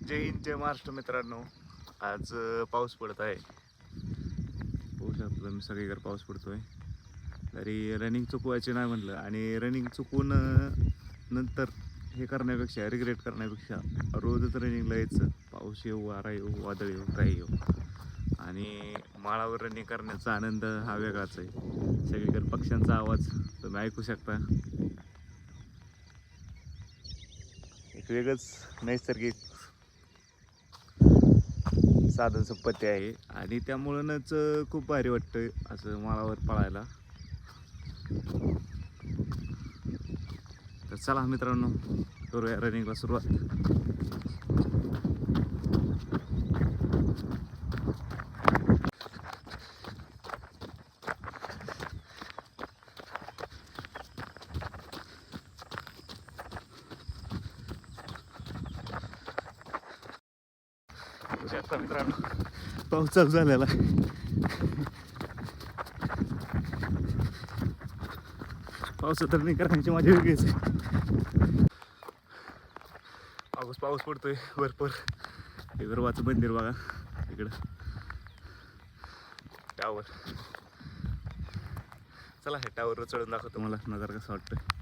जय हिंद जय महाराष्ट्र मित्रांनो. आज पाऊस पडत आहे. पाहू शकतो तुम्ही सगळीकडे पाऊस पडतोय. तरी रनिंग चुकवायचे नाही म्हटलं, आणि रनिंग चुकवून नंतर हे करण्यापेक्षा, रिग्रेट करण्यापेक्षा रोजच रनिंगला यायचं. पाऊस येऊ, वारा येऊ, वादळ येऊ, काही येऊ, आणि माळावर रनिंग करण्याचा आनंद हा वेगळाच आहे. सगळीकडे पक्ष्यांचा आवाज तुम्ही ऐकू शकता. एक वेगळंच नैसर्गिक साधन संपत्ती आहे, आणि त्यामुळंच खूप भारी वाटतं असं माळावर पळायला. तर चला मित्रांनो, करूया रनिंगला सुरुवात. आता मित्रांनो, पाऊस चालू झालेला आहे. पावसात रनिंग करण्याची मजा वेगळीच आहे. पाऊस पडतोय भरपूर. विदर्भाचं मंदिर बघा इकडं टावर. चला हे टावरवर चढून दाखवतो मला नजर कसं वाटतं.